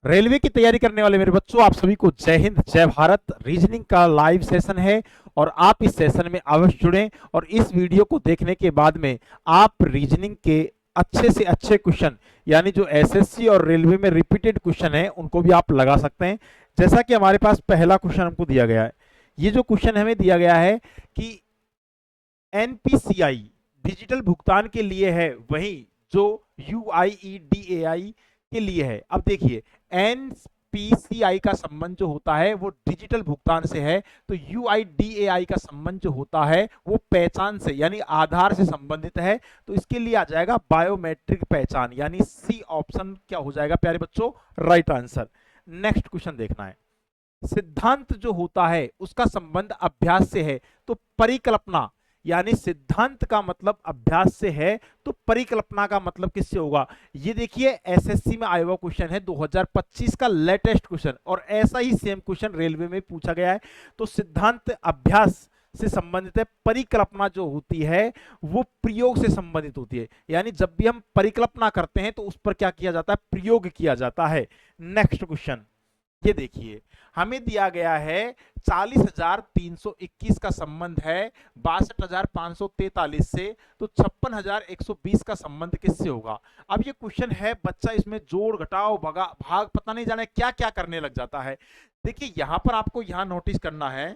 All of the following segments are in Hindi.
रेलवे की तैयारी करने वाले मेरे बच्चों, आप सभी को जय हिंद जय भारत। रीजनिंग का लाइव सेशन है और आप इस सेशन में अवश्य जुड़ें और इस वीडियो को देखने के बाद में आप रीजनिंग के अच्छे से अच्छे क्वेश्चन, यानी जो एसएससी और रेलवे में रिपीटेड क्वेश्चन है, उनको भी आप लगा सकते हैं। जैसा कि हमारे पास पहला क्वेश्चन हमको दिया गया है, ये जो क्वेश्चन हमें दिया गया है कि एनपीसीआई डिजिटल भुगतान के लिए है, वहीं जो यूआईडीएआई के लिए है। अब देखिए, एनपीसीआई का संबंध जो होता है वो डिजिटल भुगतान से है, तो यूआईडीएआई का संबंध जो होता है वो पहचान से यानी आधार से संबंधित है। तो इसके लिए आ जाएगा बायोमेट्रिक पहचान, यानी सी ऑप्शन क्या हो जाएगा प्यारे बच्चों, राइट आंसर। नेक्स्ट क्वेश्चन देखना है। सिद्धांत जो होता है उसका संबंध अभ्यास से है, तो परिकल्पना, यानी सिद्धांत का मतलब अभ्यास से है, तो परिकल्पना का मतलब किससे होगा। ये देखिए एसएससी में आया हुआ क्वेश्चन है 2025 का लेटेस्ट क्वेश्चन, और ऐसा ही सेम क्वेश्चन रेलवे में पूछा गया है। तो सिद्धांत अभ्यास से संबंधित है, परिकल्पना जो होती है वो प्रयोग से संबंधित होती है, यानी जब भी हम परिकल्पना करते हैं तो उस पर क्या किया जाता है, प्रयोग किया जाता है। नेक्स्ट क्वेश्चन ये देखिए, हमें दिया गया है 40,321 का संबंध है 62,543 से, तो 56,120 का संबंध किससे होगा। अब ये क्वेश्चन है बच्चा, इसमें जोड़ घटाओ भगा भाग पता नहीं जाने क्या क्या करने लग जाता है। देखिए यहां पर आपको यहां नोटिस करना है,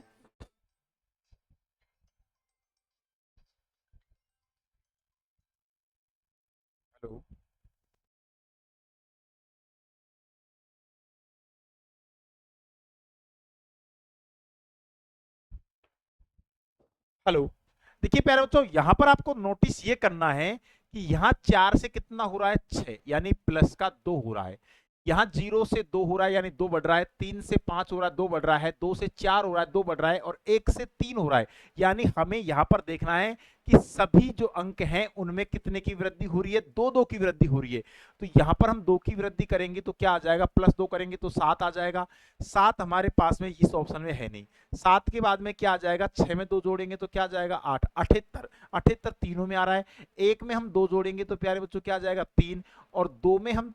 हेलो हेलो, देखिए प्यारे बच्चों, यहां पर आपको नोटिस ये करना है कि यहां 4 से कितना हो रहा है, 6, यानी प्लस का 2 हो रहा है। यहाँ 0 से 2 हो रहा है, यानी 2 बढ़ रहा है। 3 से 5 हो रहा है, 2 बढ़ रहा है। 2 से 4 हो रहा है, 2 बढ़ रहा है। और 1 से 3 हो रहा है, यानी हमें यहाँ पर देखना है कि सभी जो अंक हैं उनमें कितने की वृद्धि हो रही है, 2-2 की वृद्धि हो रही है। तो यहाँ पर हम 2 की वृद्धि करेंगे तो क्या आ जाएगा, +2 करेंगे तो 7 आ जाएगा। 7 हमारे पास में इस ऑप्शन में है नहीं। 7 के बाद में क्या आ जाएगा, 6 में 2 जोड़ेंगे तो क्या आ जाएगा, 8। 78, 78 तीनों में आ रहा है। 1 में हम 2 जोड़ेंगे तो प्यारे बच्चों क्या आ जाएगा, 3। और 2 में हम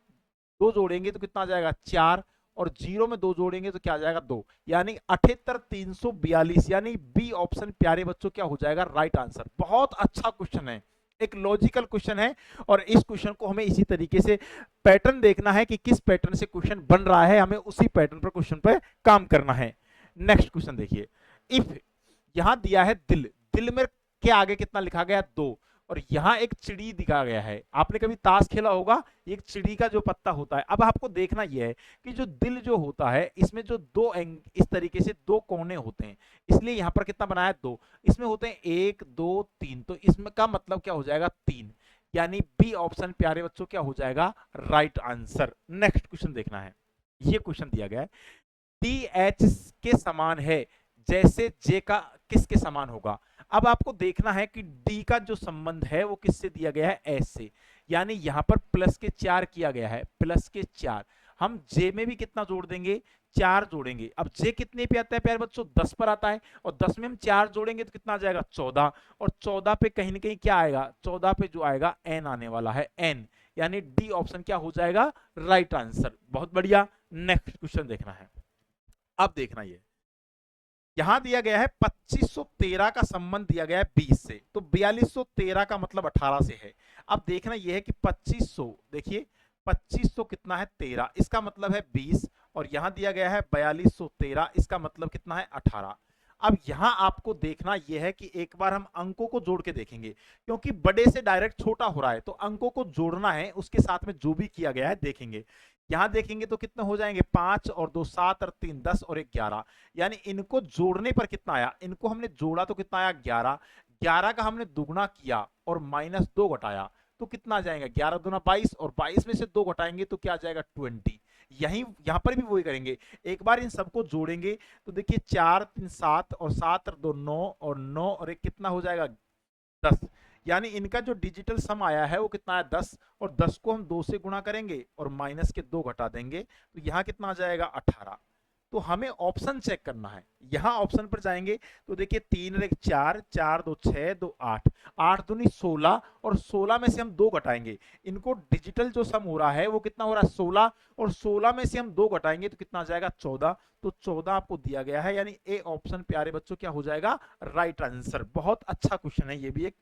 2 जोड़ेंगे तो कितना आ जाएगा, 4। और 0 में 2 जोड़ेंगे तो क्या आ जाएगा, 2। यानी 78,342, यानी बी ऑप्शन प्यारे बच्चों क्या हो जाएगा, राइट आंसर। बहुत अच्छा क्वेश्चन है, एक लॉजिकल क्वेश्चन है, और इस क्वेश्चन को हमें इसी तरीके से पैटर्न देखना है कि किस पैटर्न से क्वेश्चन बन रहा है, हमें उसी पैटर्न पर क्वेश्चन पर काम करना है। नेक्स्ट क्वेश्चन देखिए, इफ यहां दिया है दिल, दिल में के आगे कितना लिखा गया, 2। और यहां एक चिड़ी दिखा गया है, आपने कभी ताश खेला होगा, एक चिड़ी का जो पत्ता होता है। अब आपको देखना यह है कि जो दिल जो होता है इसमें जो दो एंग इस तरीके से 2 कोने होते हैं, इसलिए यहां पर कितना बनाया, 2। इसमें होते हैं 1 2 3, तो इसमें का मतलब क्या हो जाएगा, 3। यानी बी ऑप्शन प्यारे बच्चों क्या हो जाएगा, राइट आंसर। नेक्स्ट क्वेश्चन देखना है, ये क्वेश्चन दिया गया है, टी एच के समान है जैसे जे का किसके समान होगा। अब आपको देखना है कि डी का जो संबंध है वो किससे दिया गया है, एस से, यानी यहां पर प्लस के 4 किया गया है, प्लस के 4। हम जे में भी कितना जोड़ देंगे, 4 जोड़ेंगे। अब जे कितने पे आता है प्यारे बच्चों, 10 पर आता है, और 10 में हम 4 जोड़ेंगे तो कितना आ जाएगा, 14। और 14 पे कहीं ना कहीं क्या आएगा, 14 पे जो आएगा एन आने वाला है, एन। यानी डी ऑप्शन क्या हो जाएगा, राइट आंसर। बहुत बढ़िया। नेक्स्ट क्वेश्चन देखना है, अब देखना ये, यहां दिया गया है 2513 का संबंध दिया गया है 20 से, तो 4213 का मतलब 18 से है। अब देखना यह है कि 2500, देखिए 2500 कितना है, 13, इसका मतलब है 20। और यहां दिया गया है 4213, इसका मतलब कितना है, 18। अब यहां आपको देखना यह है कि एक बार हम अंकों को जोड़ के देखेंगे, क्योंकि बड़े से डायरेक्ट छोटा हो रहा है, तो अंकों को जोड़ना है, उसके साथ में जो भी किया गया है देखेंगे। यहां देखेंगे तो कितने हो जाएंगे, 5 और 2 7 और 3 10 और 1 11। यानी इनको जोड़ने पर कितना आया, इनको हमने जोड़ा तो कितना आया, 11। 11 का हमने दुगुना किया और -2 घटाया तो कितना आ जाएगा, 11 दूना 22, और 22 में से 2 घटाएंगे तो क्या आ जाएगा, 20। यही यहां पर भी वही करेंगे, एक बार इन सबको जोड़ेंगे तो देखिए 4 3 7 और 7 और 2 9 और 9 और 1 कितना हो जाएगा, 10। यानी इनका जो डिजिटल सम आया है वो कितना है, 10। और 10 को हम 2 से गुणा करेंगे और माइनस के 2 घटा देंगे तो यहां कितना आ जाएगा, 18। तो हमें ऑप्शन चेक करना है। यहां ऑप्शन पर जाएंगे तो देखिए 3 और 1 4, 4 2 6 2 8, 8 दूनी 16 और 16 में से हम 2 घटाएंगे। इनको डिजिटल जो सम हो रहा है वो कितना हो रहा है 16, और 16 में से हम 2 घटाएंगे तो कितना आ जाएगा 14। तो 14 आपको दिया गया है, यानी ए ऑप्शन प्यारे बच्चों क्या हो जाएगा राइट आंसर। बहुत अच्छा क्वेश्चन है ये भी। एक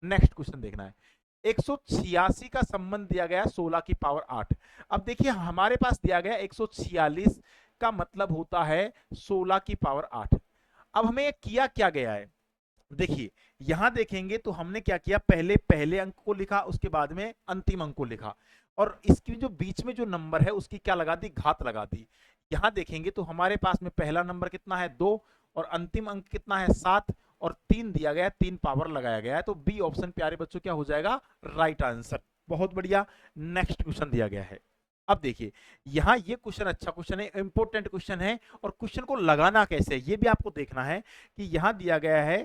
नेक्स्ट क्वेश्चन देखना है। 186 का संबंध दिया गया 16 की पावर 8। अब देखिए हमारे पास दिया गया 146 का मतलब होता है 16 की पावर 8। अब हमें किया क्या गया है, देखिए यहां देखेंगे तो हमने क्या किया, पहले पहले अंक को लिखा, उसके बाद में अंतिम अंक को लिखा, और इसकी जो बीच में जो नंबर है उसकी क्या लगा दी, घात लगा दी। यहां देखेंगे तो हमारे पास में पहला नंबर कितना है 2 और अंतिम अंक कितना है 7 और 3 दिया गया है, 3 पावर लगाया गया है। तो बी ऑप्शन प्यारे बच्चों क्या हो जाएगा राइट आंसर। बहुत बढ़िया। नेक्स्ट क्वेश्चन दिया गया है। अब देखिए यहां ये क्वेश्चन अच्छा क्वेश्चन है, इंपॉर्टेंट क्वेश्चन है, और क्वेश्चन को लगाना कैसे है ये भी आपको देखना है। कि यहां दिया गया है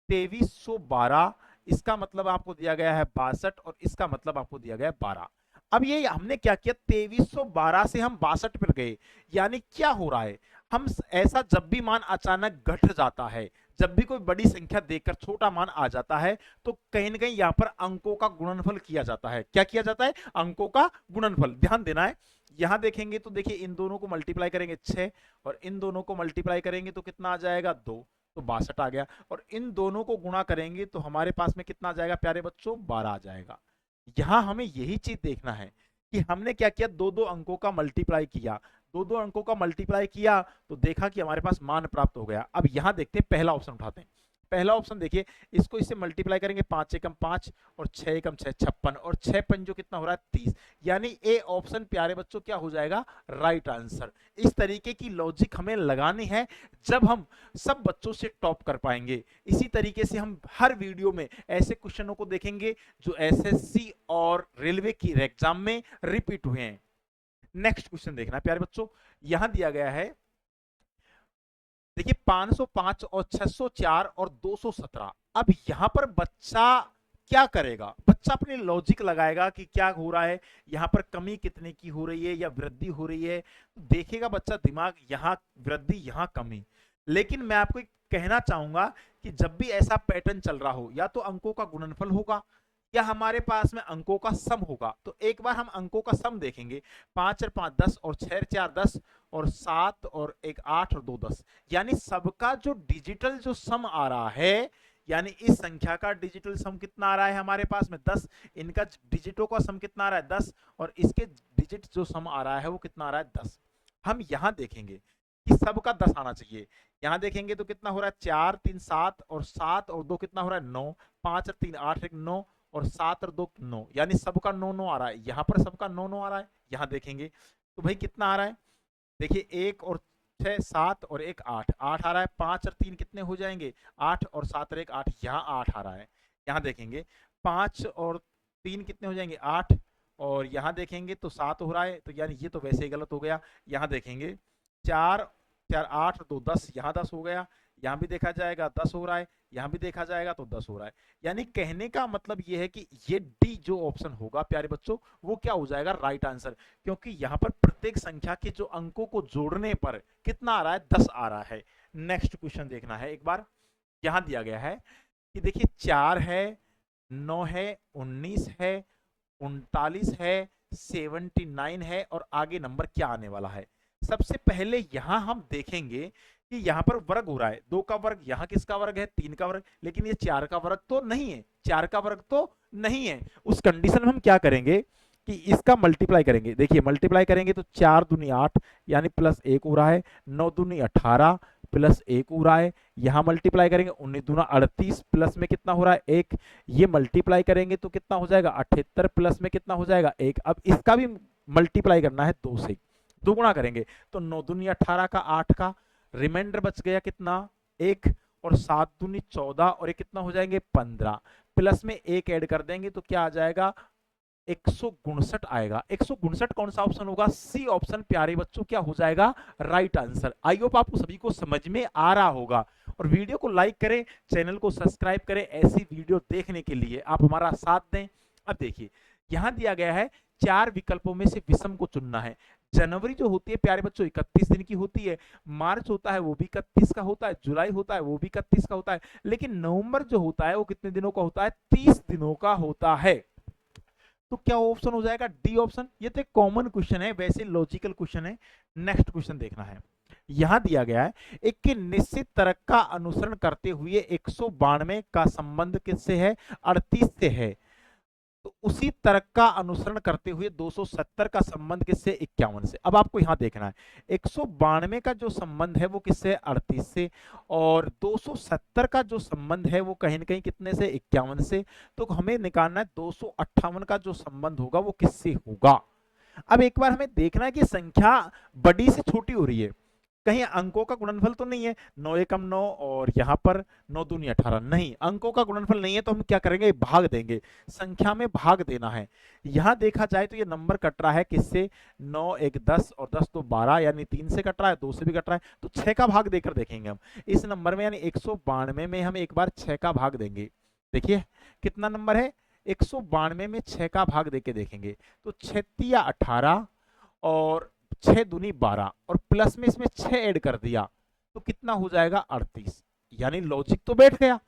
2312, इसका मतलब आपको दिया गया है 62 और इसका मतलब आपको दिया गया है 12। अब ये हमने क्या किया, 2312 से हम 62 पर गए, यानी क्या हो रहा है, हम ऐसा जब भी मान अचानक घट जाता है, जब भी कोई बड़ी संख्या देखकर छोटा मान आ जाता है, तो कहीं ना कहीं यहां पर अंकों का गुणनफल किया जाता है। क्या किया जाता है, अंकों का गुणनफल। ध्यान देना है। यहां देखेंगे तो देखिए इन दोनों को मल्टीप्लाई करेंगे 6 और इन दोनों को मल्टीप्लाई करेंगे तो कितना आ जाएगा 2, तो 62 आ गया। और इन दोनों को गुणा करेंगे तो हमारे पास में कितना आ जाएगा प्यारे बच्चों 12 आ जाएगा। यहां हमें यही चीज देखना है कि हमने क्या किया, दो दो अंकों का मल्टीप्लाई किया, दो दो अंकों का मल्टीप्लाई किया तो देखा कि हमारे पास मान प्राप्त हो गया। अब यहां देखते हैं पहला ऑप्शन उठाते हैं। पहला ऑप्शन देखिए, इसको इससे मल्टीप्लाई करेंगे 5 एकम 5 और 6 एकम 6 56 और 6 पंजो कितना हो रहा है 30, यानी ए ऑप्शन प्यारे बच्चों क्या हो जाएगा राइट आंसर। इस तरीके की लॉजिक हमें लगानी है, जब हम सब बच्चों से टॉप कर पाएंगे। इसी तरीके से हम हर वीडियो में ऐसे क्वेश्चनों को देखेंगे जो एसएससी और रेलवे की एग्जाम में रिपीट हुए हैं। नेक्स्ट क्वेश्चन देखना प्यारे बच्चों, यहां दिया गया है देखिए 505 और 604 और 217। अब यहां पर बच्चा क्या करेगा, बच्चा अपनी लॉजिक लगाएगा कि क्या हो रहा है, यहां पर कमी कितने की हो रही है या वृद्धि हो रही है। देखेगा बच्चा दिमाग, यहां वृद्धि यहां कमी। लेकिन मैं आपको कहना चाहूंगा कि जब भी ऐसा पैटर्न चल रहा हो, या तो अंकों का गुणनफल होगा या हमारे पास में अंकों का सम होगा। तो एक बार हम अंकों का सम देखेंगे, 5 और 5 10 और 6 और 4 10 और 7 और 1 8 और 2 10, यानी सबका जो डिजिटल जो सम आ रहा है, यानी इस संख्या का डिजिटल सम कितना आ रहा है हमारे पास में 10, इनका डिजिटों का सम कितना आ रहा है 10 और इसके डिजिट जो सम आ रहा है वो कितना आ रहा है 10। हम यहां देखेंगे कि सबका 10 आना चाहिए। यहां देखेंगे तो कितना हो रहा है 4 3 7 और 7 और 2 कितना हो रहा है 9, 5 और 3 8 1 9 और 7 और 2 9, यानी सबका 9 9 आ रहा है। यहां पर सबका 9 9 आ रहा है। यहां देखेंगे तो भाई कितना आ रहा है, देखिए 1 और 6 7 और 1 8 8 आ रहा है। 5 और 3 कितने हो जाएंगे 8 और 7 और 1 8, यहाँ 8 आ रहा है। यहाँ देखेंगे 5 और 3 कितने हो जाएंगे 8 और यहाँ देखेंगे तो 7 हो रहा है, तो यानी ये तो वैसे ही गलत हो गया। यहाँ देखेंगे 4 4 8 2 10, यहाँ 10 हो गया। यहाँ भी देखा जाएगा 10 हो रहा है, यहाँ भी देखा जाएगा तो 10 हो रहा है। यानी कहने का मतलब ये है कि ये डी जो ऑप्शन होगा प्यारे बच्चों वो क्या हो जाएगा राइट आंसर, क्योंकि यहाँ पर प्रत्येक संख्या के जो अंकों को जोड़ने पर कितना आ रहा है 10 आ रहा है। नेक्स्ट क्वेश्चन देखना है एक बार। यहां दिया गया है कि देखिए 4 है, 9 है, 19 है, 39 है, 79 है और आगे नंबर क्या आने वाला है। सबसे पहले यहां हम देखेंगे कि यहां पर वर्ग हो रहा है, 2 का वर्ग, यहां किसका वर्ग है 3 का वर्ग, लेकिन ये 4 का वर्ग तो नहीं है, 4 का वर्ग तो नहीं है। उस कंडीशन में हम क्या करेंगे कि इसका मल्टीप्लाई करेंगे। देखिए मल्टीप्लाई करेंगे तो 4 दूनी 8 यानी प्लस 1 हो रहा है, 9 दूनी 18 प्लस 1 हो रहा है। यहां मल्टीप्लाई करेंगे 19 दूना 38 प्लस में कितना हो रहा है 1, ये मल्टीप्लाई करेंगे तो कितना हो जाएगा 78 प्लस में कितना हो जाएगा 1। अब इसका भी मल्टीप्लाई करना है 2 से, दोगुना करेंगे तो 9 दूनी 18 का 8 का रिमाइंडर बच गया कितना 1 और 7 दूनी 14 और ये कितना हो जाएंगे 15 प्लस में 1 ऐड कर देंगे तो क्या आ जाएगा 159 आएगा। 159 कौन सा ऑप्शन होगा, सी ऑप्शन प्यारे बच्चों क्या हो जाएगा राइट आंसर। आई होप आपको सभी को समझ में आ रहा होगा, और वीडियो को लाइक करें, चैनल को सब्सक्राइब करें, ऐसी वीडियो देखने के लिए आप हमारा साथ दें। अब देखिए यहां दिया गया है 4 विकल्पों में से विषम को चुनना है। जनवरी जो होती है प्यारे बच्चों 31 दिन की होती है, मार्च होता है वो भी 31 का होता है, जुलाई होता है वो भी 31 का होता है, लेकिन नवंबर जो होता है वो कितने दिनों का होता है, 30 दिनों का होता है। तो क्या ऑप्शन हो जाएगा, डी ऑप्शन। ये तो एक कॉमन क्वेश्चन है, वैसे लॉजिकल क्वेश्चन है। नेक्स्ट क्वेश्चन देखना है, यहां दिया गया है एक निश्चित तर्क का अनुसरण करते हुए 192 का संबंध किससे है, 38 से है। तो उसी तर्क का अनुसरण करते हुए 270 का संबंध किससे, 51 से। अब आपको यहां देखना है 192 का जो संबंध है वो किससे, 38 से, और 270 का जो संबंध है वो कहीं ना कहीं कितने से, 51 से। तो हमें निकालना है 258 का जो संबंध होगा वो किससे होगा। अब एक बार हमें देखना है कि संख्या बड़ी से छोटी हो रही है, कहीं अंकों का गुणनफल तो नहीं है, 9 एकम 9 और यहाँ पर 9 दूनी 18, नहीं अंकों का गुणनफल नहीं है। तो हम क्या करेंगे, भाग देंगे, संख्या में भाग देना है। यहां देखा जाए तो ये नंबर कट रहा है किससे, 9 1 10 और 10 2 12, यानी 3 से कट रहा है, 2 से भी कट रहा है, तो 6 का भाग देकर देखेंगे हम इस नंबर में, यानी 192 में हम एक बार 6 का भाग देंगे। देखिए कितना नंबर है, 192 में 6 का भाग देके देखेंगे, तो 6 तिया 18 और 6 दूनी 12 और प्लस में इसमें 6 ऐड कर दिया तो कितना हो जाएगा, 38। यानी लॉजिक तो बैठ गया।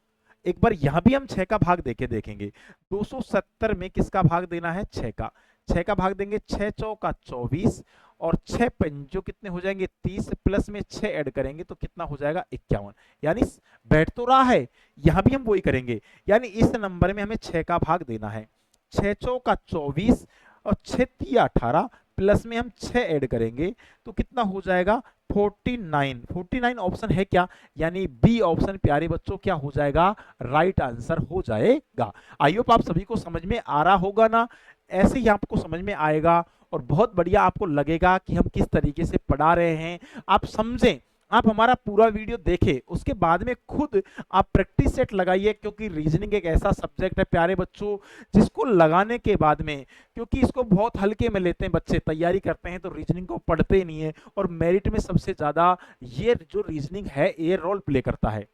एक बार यहां भी हम 6 का भाग देके देखेंगे, 270 में किसका भाग देना है, 6 का। 6 का भाग देंगे, 6 चौका 24 और 6 पंजो कितने हो जाएंगे, 30, प्लस में 6 ऐड करेंगे तो कितना हो जाएगा, 51। यानी बैठ तो रहा है, यहां भी हम वही करेंगे, यानी इस नंबर में हमें 6 का भाग देना है। 6 चौका 24 और 6 तिया 18, प्लस में हम 6 ऐड करेंगे तो कितना हो जाएगा, 49। 49 ऑप्शन है क्या, यानी बी ऑप्शन प्यारे बच्चों क्या हो जाएगा, राइट आंसर हो जाएगा। आई होप आप सभी को समझ में आ रहा होगा ना, ऐसे ही आपको समझ में आएगा और बहुत बढ़िया आपको लगेगा कि हम किस तरीके से पढ़ा रहे हैं, आप समझें। आप हमारा पूरा वीडियो देखें, उसके बाद में खुद आप प्रैक्टिस सेट लगाइए, क्योंकि रीजनिंग एक ऐसा सब्जेक्ट है प्यारे बच्चों जिसको लगाने के बाद में, क्योंकि इसको बहुत हल्के में लेते हैं बच्चे, तैयारी करते हैं तो रीजनिंग को पढ़ते नहीं है, और मेरिट में सबसे ज्यादा ये जो रीजनिंग है ये रोल प्ले करता है।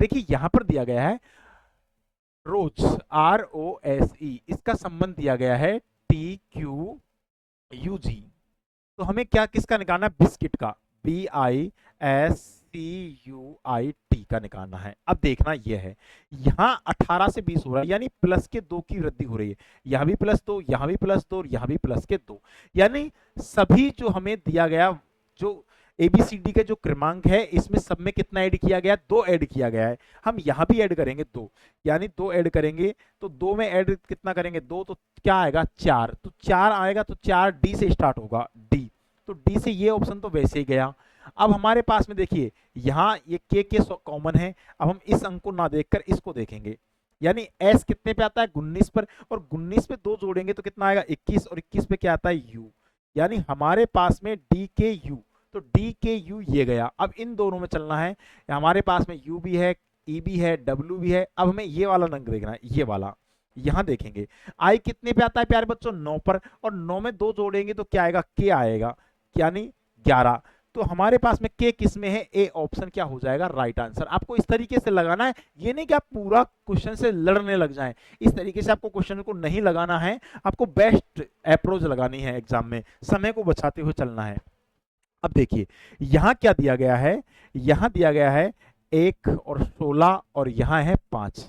देखिए यहां पर दिया गया है रोज, ROSE, इसका संबंध दिया गया है TQUG। तो हमें क्या किसका निकालना है, बिस्किट का, BISCUIT का निकालना है। अब देखना यह है, यहां 18 से 20 हो रहा है, यानी प्लस के 2 की वृद्धि हो रही है, यहां भी प्लस 2, यहां भी प्लस 2 और यहां भी प्लस के 2, यानी सभी जो हमें दिया गया जो ABCD के जो क्रमांक है इसमें सब में कितना ऐड किया गया, 2 ऐड किया गया है। हम यहां भी ऐड करेंगे 2, यानी 2 ऐड करेंगे तो 2 में ऐड कितना करेंगे, 2 तो क्या आएगा, 4, तो 4 आएगा तो 4 D से स्टार्ट होगा, D, तो डी से ये ऑप्शन तो वैसे ही गया। अब हमारे पास में देखिए यहाँ ये के कॉमन है, अब हम इस अंक को ना देखकर इसको देखेंगे, यानी एस कितने पे आता है, 19 पर, और 19 पे 2 जोड़ेंगे तो कितना आएगा, 21, और 21 पे क्या आता है, यू, यानी हमारे पास में डी के यू, तो डी के यू ये गया। अब इन दोनों में चलना है, हमारे पास में यू भी है, ई भी है, डब्ल्यू भी है। अब हमें ये वाला अंक देखना है, ये वाला, यहां देखेंगे आई कितने पे आता है प्यारे बच्चों, 9 पर, और 9 में 2 जोड़ेंगे तो क्या आएगा, के आएगा, यानी 11। तो हमारे पास में के किस में है, ए ऑप्शन क्या हो जाएगा, राइट आंसर। आपको इस तरीके से लगाना है, ये नहीं कि आप पूरा क्वेश्चन से लड़ने लग जाएं, इस तरीके से आपको क्वेश्चन को नहीं लगाना है, आपको बेस्ट अप्रोच लगानी है, एग्जाम में समय को बचाते हुए चलना है। अब देखिए यहां क्या दिया गया है, यहां दिया गया है 1 और 16 और यहां है 5,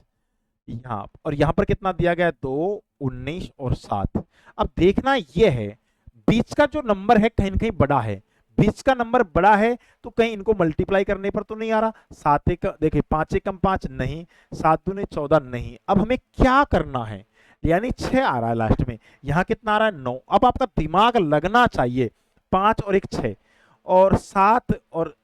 यहां और यहां पर कितना दिया गया है, 2, 19 और 7। अब देखना यह है बीच का जो नंबर है कहीं ना कहीं बड़ा है, बीच का नंबर बड़ा है तो कहीं इनको मल्टीप्लाई करने पर तो नहीं आ रहा, 7 एक देखिए 5 एकम 5 नहीं, 7 दूने 14 नहीं। अब हमें क्या करना है, यानी 6 आ रहा है लास्ट में, यहां कितना आ रहा है, 9। अब आपका दिमाग लगना चाहिए, 5 और 1 6 और 7 और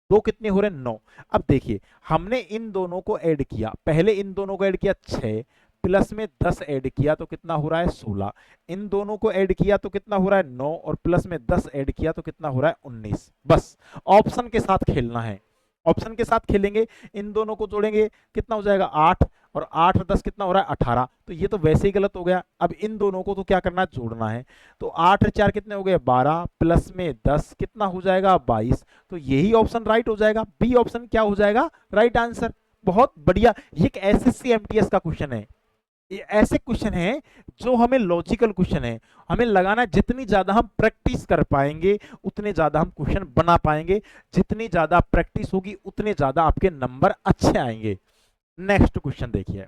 2 कितने हो रहे हैं, 9। अब देखिए हमने इन दोनों को ऐड किया, पहले इन दोनों को ऐड किया 6, प्लस में 10 ऐड किया तो कितना हो रहा है, 16। इन दोनों को ऐड किया तो कितना हो रहा है, 9, और प्लस में 10 ऐड किया तो कितना हो रहा है, 19। बस ऑप्शन के साथ खेलना है, ऑप्शन के साथ खेलेंगे, इन दोनों को जोड़ेंगे कितना हो जाएगा, 8, और 8 और 10 कितना हो रहा है, 18। तो ये तो वैसे ही गलत हो गया। अब इन दोनों को तो क्या करना है, जोड़ना है, तो 8 और 4 कितने हो गए, 12, प्लस में 10 कितना हो जाएगा, 22। तो यही ऑप्शन राइट हो जाएगा, बी ऑप्शन क्या हो जाएगा, राइट आंसर। बहुत बढ़िया, ये एक SSC MTS का क्वेश्चन है, ये ऐसे क्वेश्चन है जो हमें लॉजिकल क्वेश्चन है, हमें लगाना है जितनी ज्यादा हम प्रैक्टिस कर पाएंगे उतने ज्यादा हम क्वेश्चन बना पाएंगे, जितनी ज्यादा प्रैक्टिस होगी उतने ज्यादा आपके नंबर अच्छे आएंगे। नेक्स्ट क्वेश्चन देखिए,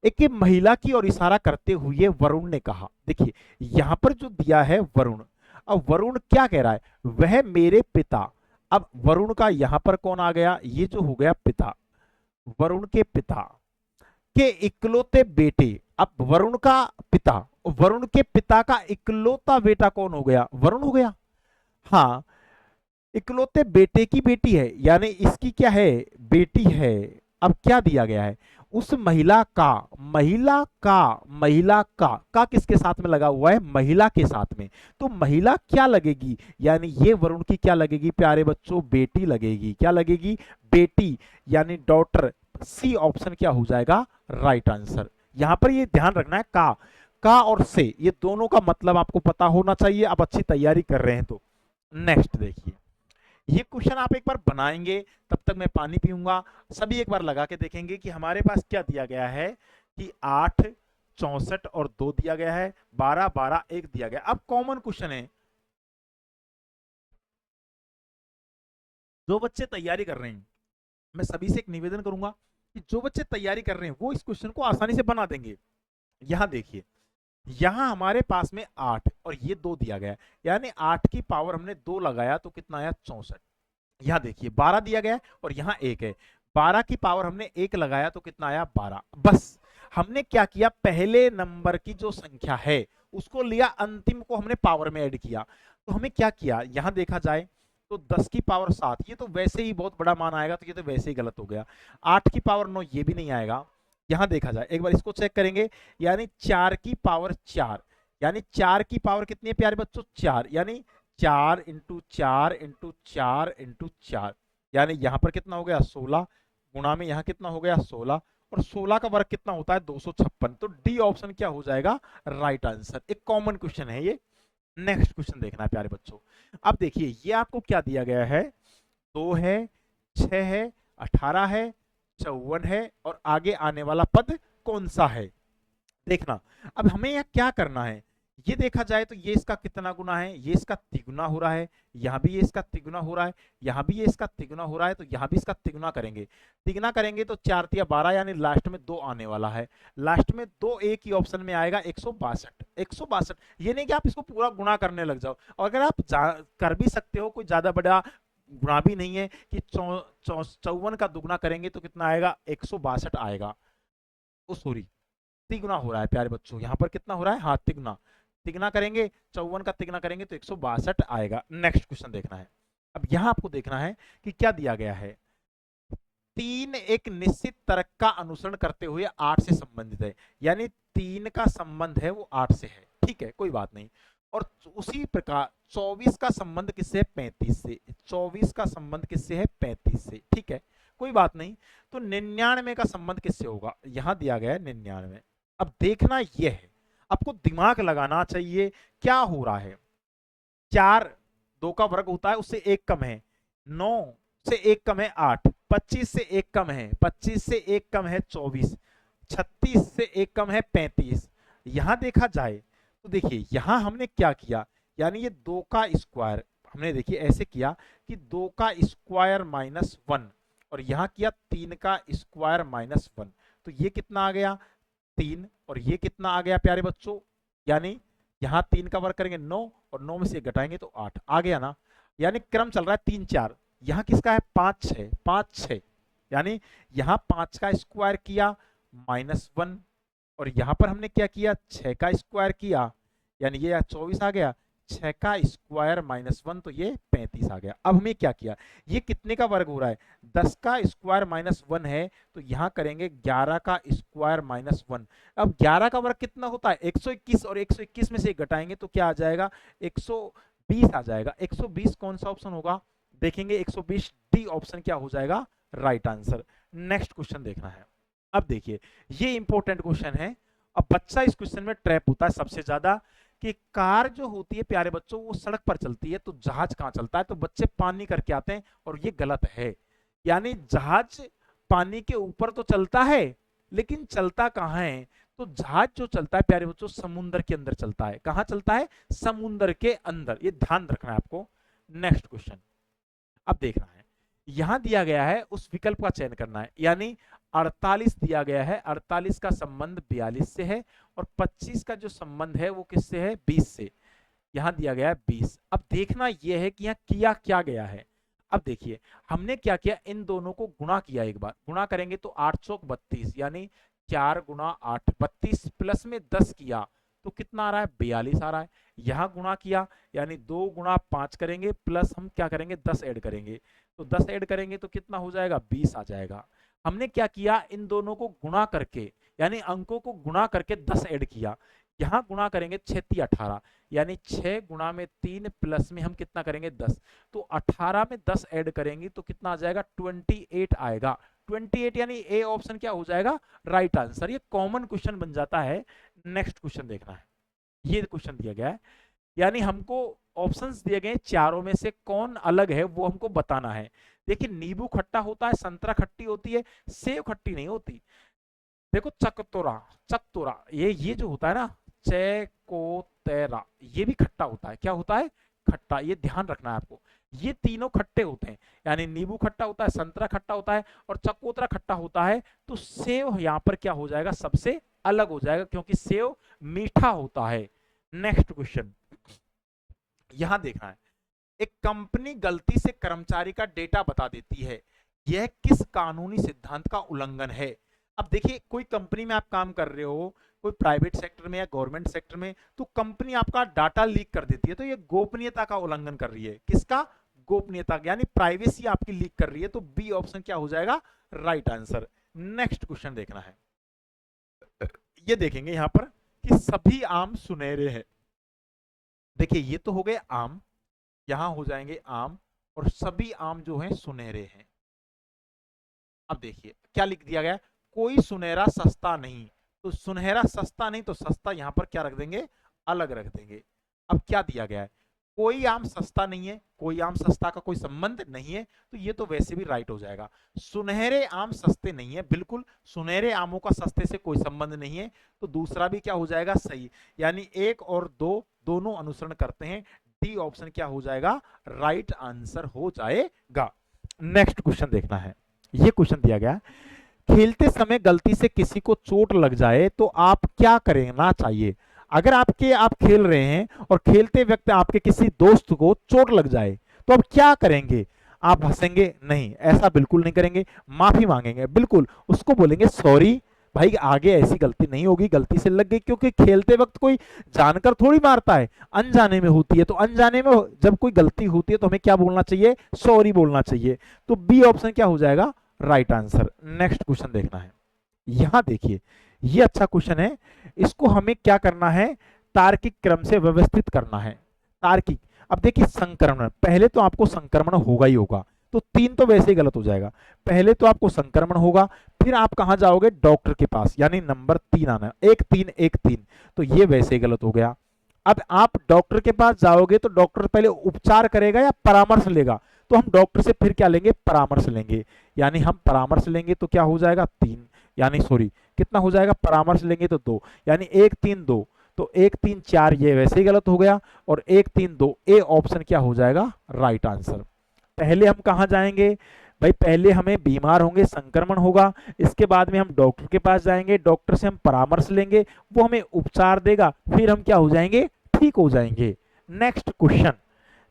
एक महिला की ओर इशारा करते हुए वरुण ने कहा, देखिए यहां पर जो दिया है वरुण, अब वरुण क्या कह रहा है, वह मेरे पिता, अब वरुण का यहां पर कौन आ गया, ये जो हो गया पिता, वरुण के पिता के इकलौते बेटे, अब वरुण का पिता, वरुण के पिता का इकलौता बेटा कौन हो गया, वरुण हो गया। हाँ, इकलौते बेटे की बेटी है, यानी इसकी क्या है, बेटी है। अब क्या दिया गया है, उस महिला का, महिला का किसके साथ में लगा हुआ है, महिला के साथ में, तो महिला क्या लगेगी, यानी ये वरुण की क्या लगेगी प्यारे बच्चों, बेटी लगेगी, क्या लगेगी, बेटी, यानी डॉटर। सी ऑप्शन क्या हो जाएगा, राइट आंसर। यहां पर ये ध्यान रखना है, का और से, ये दोनों का मतलब आपको पता होना चाहिए, आप अच्छी तैयारी कर रहे हैं तो। नेक्स्ट देखिए, ये क्वेश्चन आप एक बार बनाएंगे, तब तक मैं पानी पीऊंगा, सभी एक बार लगा के देखेंगे कि हमारे पास क्या दिया गया है, कि 8, 64 और 2 दिया गया है, 12, 12, 1 दिया गया। अब कॉमन क्वेश्चन है, जो बच्चे तैयारी कर रहे हैं, मैं सभी से एक निवेदन करूंगा कि जो बच्चे तैयारी कर रहे हैं वो इस क्वेश्चन को आसानी से बना देंगे। यहां देखिए, यहां हमारे पास में 8 और ये 2 दिया गया है, यानी 8 की पावर हमने 2 लगाया तो कितना आया, 64। यहां देखिए 12 दिया गया है और यहां 1 है, 12 की पावर हमने 1 लगाया तो कितना आया, 12। बस हमने क्या किया, पहले नंबर की जो संख्या है उसको लिया, अंतिम को हमने पावर में ऐड किया। तो हमें क्या किया, यहां देखा जाए तो 10 की पावर 7, ये तो वैसे ही बहुत बड़ा मान आएगा, तो ये तो वैसे ही गलत हो गया। 8 की पावर 9, ये भी नहीं आएगा। यहां देखा जाए, एक बार इसको चेक करेंगे, यानी 4 की पावर 4, यानी 4 की पावर कितनी है प्यारे बच्चों, 4, यानी 4 इंटू 4 इंटू 4 इंटू 4, यानी यहां पर कितना हो गया, 16, गुणा में यहां कितना हो गया, 16, और 16 का वर्ग कितना होता है, 256। तो डी ऑप्शन क्या हो जाएगा, राइट आंसर। एक कॉमन क्वेश्चन है ये। नेक्स्ट क्वेश्चन देखना है प्यारे बच्चों। अब देखिए ये आपको क्या दिया गया है, 2 है, 6 है, 18 है, 54 है, और आगे आने वाला पद कौन सा है, देखना। अब हमें यह क्या करना है, ये देखा जाए तो ये इसका कितना गुना है, ये इसका तिगुना हो रहा है, यहां भी ये इसका तिगुना हो रहा है, यहां भी ये इसका तिगुना हो रहा है, तो यहां भी इसका तिगुना करेंगे। तिगुना करेंगे तो 4 तिया 12, यानी लास्ट में 2 आने वाला है, लास्ट में 2 एक ही ऑप्शन में आएगा, 162। 162, ये नहीं कि आप इसको पूरा गुणा करने लग जाओ, और अगर आप कर भी सकते हो, कोई ज्यादा बड़ा गुणा भी नहीं है कि 54 का दुगुना करेंगे तो कितना आएगा, 162 आएगा। ओ सॉरी, तिगुना हो रहा है प्यारे बच्चों, यहां पर कितना हो रहा है, हाँ तिगुना, तिगुना करेंगे, 54 का तिगुना करेंगे तो 162 आएगा। नेक्स्ट क्वेश्चन देखना है। अब यहां आपको देखना है कि क्या दिया गया है, 3 एक निश्चित तर्क का अनुसरण करते हुए 8 से संबंधित है, यानी 3 का संबंध है वो 8 से है, ठीक है कोई बात नहीं। और उसी प्रकार 24 का संबंध किससे है, 35 से, 24 का संबंध किससे है, 35 से, ठीक है कोई बात नहीं। तो 99 का संबंध किससे होगा, यहां दिया गया है 99। अब देखना यह है, आपको दिमाग लगाना चाहिए क्या हो रहा है, 4 2 का वर्ग होता है उससे 1 कम है, 9 से 1 कम है 8, 25 से 1 कम है, 25 से 1 कम है 24, 36 से 1 कम है 35। यहां देखा जाए तो देखिए यहां हमने क्या किया, यानी ये 2 का स्क्वायर हमने देखिए ऐसे किया कि 2 का स्क्वायर माइनस 1, और यहां किया 3 का स्क्वायर माइनस 1, तो ये कितना आ गया 3, और ये कितना आ गया प्यारे बच्चों, यानी यहां 3 का वर्ग करेंगे 9, और 9 में से 1 घटाएंगे तो 8 आ गया ना, यानी क्रम चल रहा है 3 4, यहां किसका है 5 6, 5 6, यानी यहां 5 का स्क्वायर किया -1, और यहां पर हमने क्या किया 6 का स्क्वायर किया, यानी ये 24 आ गया, 6 का स्क्वायर -1 तो ये 35 आ गया। अब हमें क्या किया, ये कितने का वर्ग हो रहा है, 10 का स्क्वायर -1 है, तो यहां करेंगे 11 का स्क्वायर -1। अब 11 का वर्ग कितना होता है 121, और 121 में से घटाएंगे तो क्या आ जाएगा 120 आ जाएगा। 120 कौन सा ऑप्शन होगा, देखेंगे 120 डी ऑप्शन क्या हो जाएगा, राइट आंसर। नेक्स्ट क्वेश्चन देखना है। अब देखिए ये इंपॉर्टेंट क्वेश्चन है, अब बच्चा इस क्वेश्चन में ट्रैप होता है सबसे ज्यादा, कि कार जो होती है प्यारे बच्चों वो सड़क पर चलती है तो जहाज कहां चलता है, तो बच्चे पानी करके आते हैं, और ये गलत है, यानी जहाज पानी के ऊपर तो चलता है लेकिन चलता कहाँ है? तो जहाज जो चलता है प्यारे बच्चों समुद्र के अंदर चलता है। कहाँ चलता है? समुद्र के अंदर, ये ध्यान रखना है आपको। नेक्स्ट क्वेश्चन अब देखना है, यहां दिया गया है उस विकल्प का चयन करना है, यानी 48 दिया गया है, 48 का संबंध 42 से है और 25 का जो संबंध है वो किससे है? 20 से। यहां दिया गया है 20। अब देखना यह है कि यहां किया क्या गया है। अब देखिए हमने क्या किया, इन दोनों को गुणा किया, एक बार गुणा करेंगे तो 8 चौक 32, यानी 4 गुणा 8 32 प्लस में 10 किया तो कितना आ रहा है? 42 आ रहा है। यहां गुणा किया यानी 2 गुणा 5 करेंगे प्लस हम क्या करेंगे? 10 ऐड करेंगे, तो 10 ऐड करेंगे तो कितना हो जाएगा? 20 आ जाएगा। हमने क्या किया, इन दोनों को गुणा करके यानी अंकों को गुणा करके 10 ऐड किया। यहां गुणा करेंगे 6 × 18 यानी 6 गुणा में 3 प्लस में हम कितना करेंगे? 10, तो 18 में 10 ऐड करेंगे तो कितना आ जाएगा? 28 आएगा। 28 यानी ए ऑप्शन क्या हो जाएगा? Right answer. ये कॉमन क्वेश्चन बन जाता है। नेक्स्ट क्वेश्चन देखना है, ये क्वेश्चन दिया गया है, यानी हमको ऑप्शंस दिए गए चारों में से कौन अलग है वो हमको बताना है। देखिए नींबू खट्टा होता है, संतरा खट्टी होती है, सेब खट्टी नहीं होती। देखो चकतोरा, चकतोरा ये जो होता है ना, चेकोतेरा, ये भी खट्टा होता है। क्या होता है? खट्टा। ये ध्यान रखना है आपको, ये तीनों खट्टे होते हैं, यानी नींबू खट्टा होता है, संतरा खट्टा होता है और चकोतरा खट्टा होता है। तो सेव यहाँ पर क्या हो जाएगा? सबसे अलग हो जाएगा, क्योंकि सेव मीठा होता है। नेक्स्ट क्वेश्चन यहां देखना है, एक कंपनी गलती से कर्मचारी का डेटा बता देती है, यह किस कानूनी सिद्धांत का उल्लंघन है? अब देखिए कोई कंपनी में आप काम कर रहे हो, कोई प्राइवेट सेक्टर में या गवर्नमेंट सेक्टर में, तो कंपनी आपका डाटा लीक कर देती है, तो ये गोपनीयता का उल्लंघन कर रही है। किसका? गोपनीयता, यानी प्राइवेसी आपकी लीक कर रही है। तो बी ऑप्शन क्या हो जाएगा? Right answer. नेक्स्ट क्वेश्चन देखना है, ये देखेंगे यहां पर कि सभी आम सुनहरे हैं। देखिए ये तो हो गए आम, यहां हो जाएंगे आम और सभी आम जो हैं सुनहरे हैं। अब देखिए क्या लिख दिया गया, कोई सुनहरा सस्ता नहीं, तो सुनहरा सस्ता नहीं, तो सस्ता यहां पर क्या रख देंगे? अलग रख देंगे। अब क्या दिया गया है, कोई आम सस्ता नहीं है, कोई आम सस्ता का कोई संबंध नहीं है, तो ये तो वैसे भी राइट हो जाएगा। सुनहरे आम सस्ते नहीं है, बिल्कुल सुनहरे आमों का सस्ते से कोई संबंध नहीं है, तो दूसरा भी क्या हो जाएगा? सही, यानी 1 और 2 दोनों अनुसरण करते हैं। डी ऑप्शन क्या हो जाएगा? राइट आंसर हो जाएगा। नेक्स्ट क्वेश्चन देखना है, ये क्वेश्चन दिया गया, खेलते समय गलती से किसी को चोट लग जाए तो आप क्या करना चाहिए? अगर आप खेल रहे हैं और खेलते वक्त आपके किसी दोस्त को चोट लग जाए तो आप क्या करेंगे? आप हंसेंगे? नहीं, ऐसा बिल्कुल नहीं करेंगे। माफी मांगेंगे, बिल्कुल उसको बोलेंगे सॉरी भाई, आगे ऐसी गलती नहीं होगी, गलती से लग गई, क्योंकि खेलते वक्त कोई जानकर थोड़ी मारता है, अनजाने में होती है। तो अनजाने में जब कोई गलती होती है तो हमें क्या बोलना चाहिए? सॉरी बोलना चाहिए। तो बी ऑप्शन क्या हो जाएगा? Right answer. नेक्स्ट क्वेश्चन देखना है, यहां देखिए ये अच्छा क्वेश्चन है, इसको हमें क्या करना है? तार्किक क्रम से व्यवस्थित करना है। तार्किक, अब देखिए संक्रमण, पहले तो आपको संक्रमण होगा ही होगा, तो 3 तो वैसे ही गलत हो जाएगा। पहले तो आपको संक्रमण होगा, फिर आप कहां जाओगे? डॉक्टर के पास, यानी नंबर 3 आना, 1 3 1 3, तो ये वैसे ही गलत हो गया। अब आप डॉक्टर के पास जाओगे तो डॉक्टर पहले उपचार करेगा या परामर्श लेगा? तो हम डॉक्टर से फिर क्या लेंगे? परामर्श लेंगे, यानी हम परामर्श लेंगे तो क्या हो जाएगा? 3, यानी सॉरी कितना हो जाएगा? परामर्श लेंगे तो 2, यानी 1 3 2, तो 1 3 4 ये वैसे ही गलत हो गया, और 1 3 2 ए ऑप्शन क्या हो जाएगा? Right answer. पहले हम कहां जाएंगे भाई? पहले हमें बीमार होंगे, संक्रमण होगा, इसके बाद में हम डॉक्टर के पास जाएंगे, डॉक्टर से हम परामर्श लेंगे, वो हमें उपचार देगा, फिर हम क्या हो जाएंगे? ठीक हो जाएंगे। नेक्स्ट क्वेश्चन,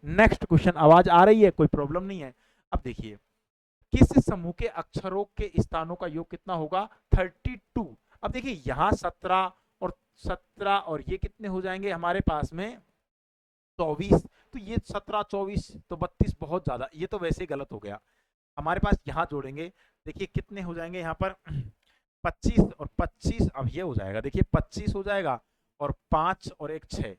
नेक्स्ट क्वेश्चन, आवाज आ रही है? कोई प्रॉब्लम नहीं है? अब देखिए किस समूह के अक्षरों के स्थानों का योग कितना होगा? 32। अब देखिए यहां 17 और 17 और ये कितने हो जाएंगे हमारे पास में? 24, तो ये 17 24 तो 32 बहुत ज्यादा, ये तो वैसे ही गलत हो गया। हमारे पास यहां जोड़ेंगे, देखिए कितने हो जाएंगे यहाँ पर? 25 और 25, अब ये हो जाएगा, देखिए 25 हो जाएगा और 5 और 1 6,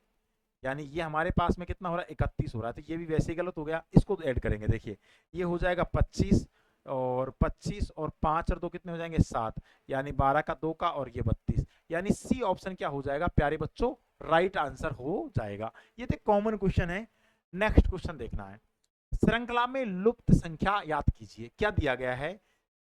यानी ये हमारे पास में कितना हो रहा है? 31 हो रहा है, तो ये भी वैसे ही गलत हो गया। इसको तो ऐड करेंगे, देखिए ये हो जाएगा 25 और 25 और 5 और 2 कितने हो जाएंगे? 7, यानी 12 का 2 का और ये 32, यानी सी ऑप्शन क्या हो जाएगा प्यारे बच्चों? राइट आंसर हो जाएगा। ये तो कॉमन क्वेश्चन है। नेक्स्ट क्वेश्चन देखना है, श्रृंखला में लुप्त संख्या याद कीजिए। क्या दिया गया है?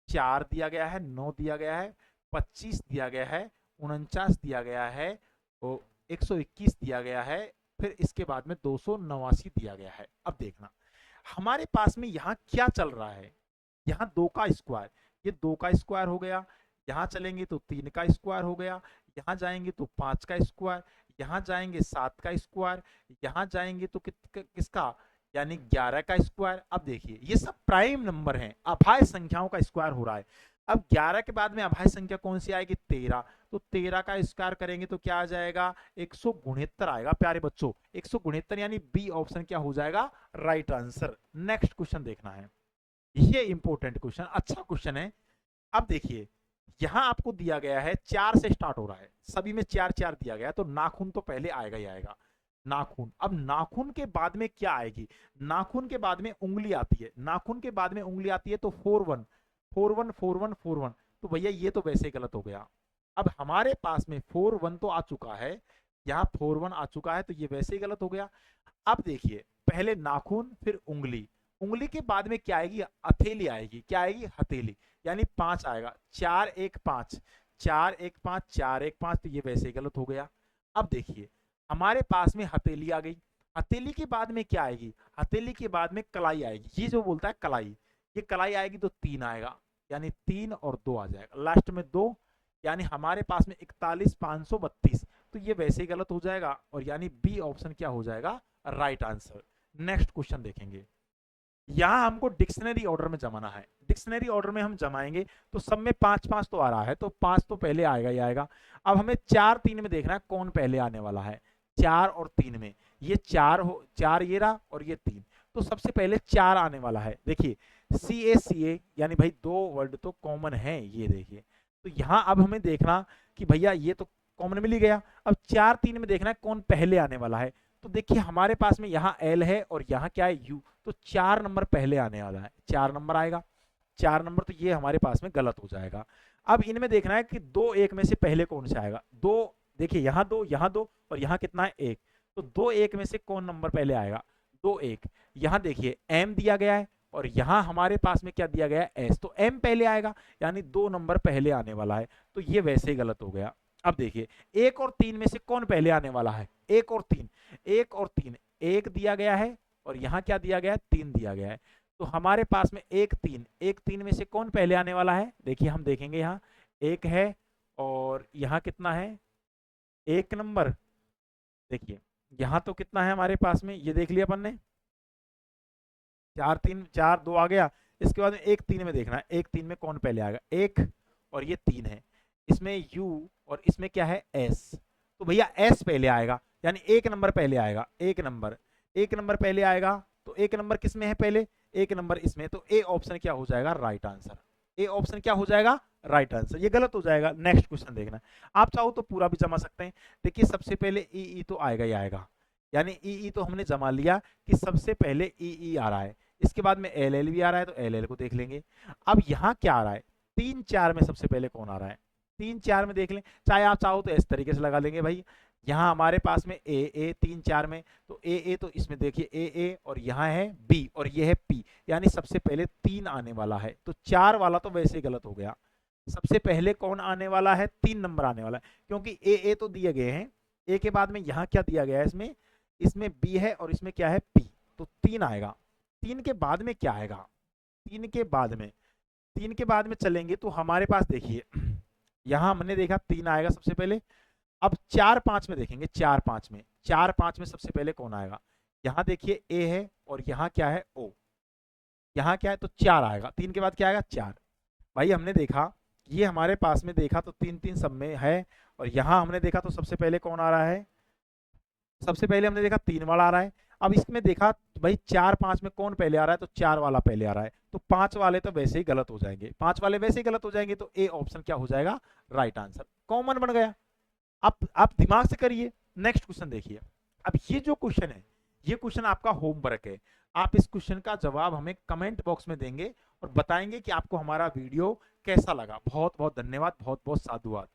4 दिया गया है, 9 दिया गया है, 25 दिया गया है, 49 दिया गया है, और 121 दिया गया है, फिर इसके बाद में 289 दिया गया है। अब देखना हमारे पास में यहाँ क्या चल रहा है, यहाँ 2 का स्क्वायर, ये 2 का स्क्वायर हो गया, यहाँ चलेंगे तो 3 का स्क्वायर हो गया, यहाँ जाएंगे तो 5 का स्क्वायर, यहाँ जाएंगे 7 का स्क्वायर, यहाँ जाएंगे तो किसका, यानी 11 का स्क्वायर। अब देखिए ये सब प्राइम नंबर हैं, अभाज्य संख्याओं का स्क्वायर हो रहा है। अब 11 के बाद में अभाज्य संख्या कौन सी आएगी, 13, तो 13 का स्क्वायर करेंगे तो क्या आ जाएगा, 169 आएगा प्यारे बच्चों, 169, यानी बी ऑप्शन क्या हो जाएगा, राइट आंसर। नेक्स्ट क्वेश्चन देखना है, ये इंपॉर्टेंट क्वेश्चन, अच्छा क्वेश्चन है। अब देखिए यहां आपको दिया गया है 4 से स्टार्ट हो रहा है, सभी में 4 4 दिया गया है, तो नाखून तो पहले आएगा ही आएगा, नाखून। अब नाखून के बाद में क्या आएगी, नाखून के बाद में उंगली आती है, नाखून के बाद में उंगली आती है, तो 4 1 4 1 4 1 4 1, तो भैया ये तो वैसे गलत हो गया। अब हमारे पास में 4 1 तो आ चुका है, यहाँ 4 1 आ चुका है, तो ये वैसे ही गलत हो गया। अब देखिए पहले नाखून फिर उंगली, उंगली के बाद में क्या आएगी, हथेली आएगी, क्या आएगी, हथेली, यानी 5 आएगा, 4 1 5 4 1 5 4 1 5, तो ये वैसे ही गलत हो गया। अब देखिए हमारे पास में हथेली आ गई, हथेली के बाद में क्या आएगी, हथेली के बाद में कलाई आएगी, ये जो बोलता है कलाई, ये कलाई आएगी तो 3 आएगा, यानी 3 और 2 आ जाएगा, लास्ट में 2, यानी हमारे पास में 41 532, तो ये वैसे ही गलत हो जाएगा, और यानी बी ऑप्शन क्या हो जाएगा, राइट आंसर। नेक्स्ट क्वेश्चन देखेंगे, यहां हमको डिक्शनरी ऑर्डर में जमाना है, डिक्शनरी ऑर्डर में हम जमाएंगे तो सब में 5 5 तो आ रहा है, तो 5 तो पहले आएगा ही आएगा। अब हमें 4 3 में देखना है कौन पहले आने वाला है, 4 और 3 में, ये 4 हो, 4 ये रहा और ये 3, तो सबसे पहले 4 आने वाला है। देखिए CA यानी भाई 2 वर्ड तो कॉमन है, ये देखिए, तो यहाँ अब हमें देखना कि भैया ये तो कॉमन मिल ही गया। अब 4 3 में देखना है कौन पहले आने वाला है, तो देखिए हमारे पास में यहाँ L है और यहाँ क्या है U, तो 4 नंबर पहले आने वाला है, 4 नंबर आएगा, 4 नंबर, तो ये हमारे पास में गलत हो जाएगा। अब इनमें देखना है कि 2 1 में से पहले कौन सा आएगा, 2, देखिए यहाँ 2 यहाँ 2 और यहाँ कितना है 1, तो 2 1 में से कौन नंबर पहले आएगा, 2 1, यहाँ देखिए M दिया गया है और यहाँ हमारे पास में क्या दिया गया है S, तो M पहले आएगा, यानी 2 नंबर पहले आने वाला है, तो ये वैसे ही गलत हो गया। अब देखिए 1 और 3 में से कौन पहले आने वाला है, 1 और 3, 1 और 3, 1 दिया गया है और यहाँ क्या दिया गया है, 3 दिया गया है, तो हमारे पास में 1 3 में से कौन पहले आने वाला है, देखिए हम देखेंगे यहाँ 1 है और यहाँ कितना है 1 नंबर, देखिए यहाँ तो कितना है हमारे पास में, ये देख लिया अपन ने, 4 3 4 2 आ गया। इसके बाद में 1 3 में देखना है, 1 3 में कौन पहले आएगा, 1 और ये 3 है, इसमें U और इसमें क्या है S, तो भैया S पहले आएगा, यानी 1 नंबर पहले आएगा, 1 नंबर पहले आएगा, तो 1 नंबर किस में है पहले, 1 नंबर इसमें, तो ए ऑप्शन क्या हो जाएगा, राइट आंसर, ए ऑप्शन क्या हो जाएगा, राइट आंसर, ये गलत हो जाएगा। नेक्स्ट क्वेश्चन देखना, आप चाहो तो पूरा भी जमा सकते हैं। देखिए सबसे पहले ई तो आएगा ही आएगा, यानी ई तो हमने जमा लिया कि सबसे पहले ई आ रहा है, इसके बाद में एल भी आ रहा है, तो एल को देख लेंगे। अब यहाँ क्या आ रहा है, 3 4 में सबसे पहले कौन आ रहा है, 3 4 में देख लें, चाहे आप चाहो तो इस तरीके से लगा लेंगे भाई, यहाँ हमारे पास में ए 3 4 में, तो ए तो इसमें देखिए ए और यहाँ है बी और ये है पी, यानी सबसे पहले 3 आने वाला है, तो 4 वाला तो वैसे ही गलत हो गया। सबसे पहले कौन आने वाला है, 3 नंबर आने वाला है, क्योंकि ए तो दिए गए हैं, ए के बाद में यहाँ क्या दिया गया है, इसमें बी है और इसमें क्या है पी, तो 3 आएगा। 3 के बाद में क्या आएगा, 3 के बाद में चलेंगे तो हमारे पास देखिए यहाँ हमने देखा 3 आएगा सबसे पहले। अब 4 5 में देखेंगे, 4 5 में सबसे पहले कौन आएगा, यहाँ देखिए ए है और यहाँ क्या है ओ, यहाँ क्या है, तो 4 आएगा। 3 के बाद क्या आएगा, 4। भाई हमने देखा ये हमारे पास में देखा तो 3 3 सब में है, और यहाँ हमने देखा तो सबसे पहले कौन आ रहा है, सबसे पहले हमने देखा 3 वाला आ रहा है। अब इसमें देखा तो भाई 4 5 में कौन पहले आ रहा है, तो 4 वाला पहले आ रहा है, तो 5 वाले तो वैसे ही गलत हो जाएंगे, 5 वाले वैसे ही गलत हो जाएंगे, तो ए ऑप्शन क्या हो जाएगा, राइट आंसर, कॉमन बन गया। आप दिमाग से करिए। नेक्स्ट क्वेश्चन देखिए, अब ये जो क्वेश्चन है, ये क्वेश्चन आपका होमवर्क है, आप इस क्वेश्चन का जवाब हमें कमेंट बॉक्स में देंगे और बताएंगे कि आपको हमारा वीडियो कैसा लगा। बहुत बहुत धन्यवाद, बहुत बहुत साधुवाद।